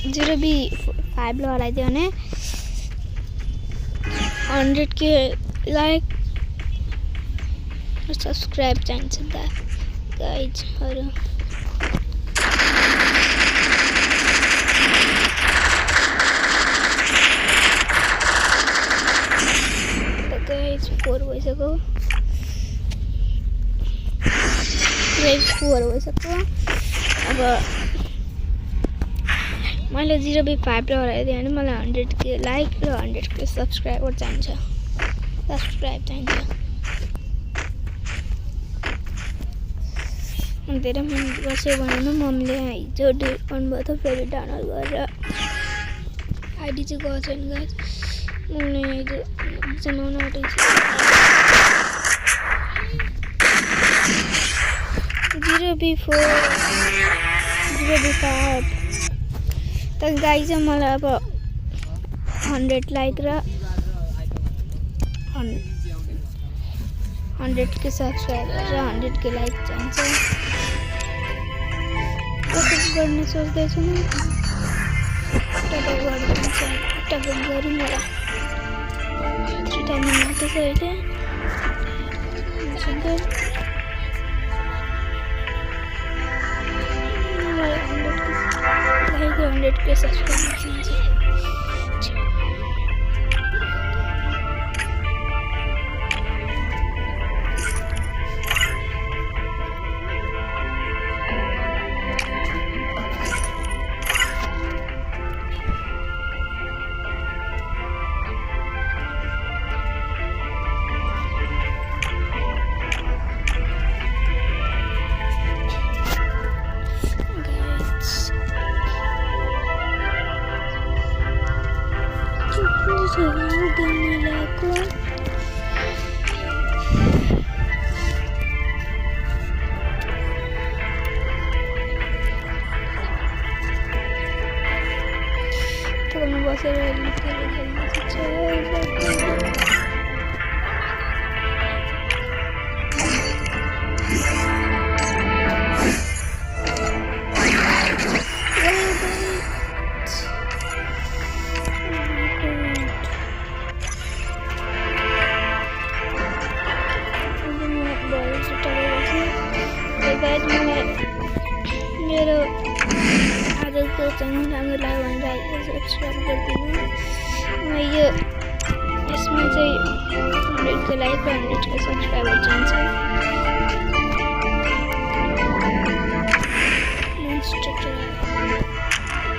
0B5 लो हराइदियो भने 100k like र subscribe चाहिन्छ गाइजहरु। गाइज 4 भइसक्यो। 4 भइसक्यो। अब मैले 0B5 लो हराइदिएँ भने मलाई 100k लाइक र 100k सब्स्क्राइबर चाहिन्छ। सब्स्क्राइब चाहिन्छ। धेरै मिहिनेत गर्छु भनेर मम्मीले हिजो डिलिट गर्नुभयो थियो। फेरि डाउनलोड गरेर आइडी चाहिँ गएको छैन गाइस। मम्मीले हिजो जनाउन आँटेको छ। 0B4 0B5 त गाइस मलाई अब 100 लाइक र 100k सब्स्क्राइबर र 100k लाइक चाहिन्छ। टपअप गर्ने सोच्दैछु म। टपअप गरौँ होला। 3 टाइम मात्रै छ अहिले। मलाई 100k सब्स्क्राइबर चाहिन्छ। बसेर मेरो आजको च्यानल राम्रो लाग्यो भने लाइक र सब्स्क्राइब गरिदिनु। यो यसमा चाहिँ 100k लाइक र 100k सब्स्क्राइबर चाहिन्छ।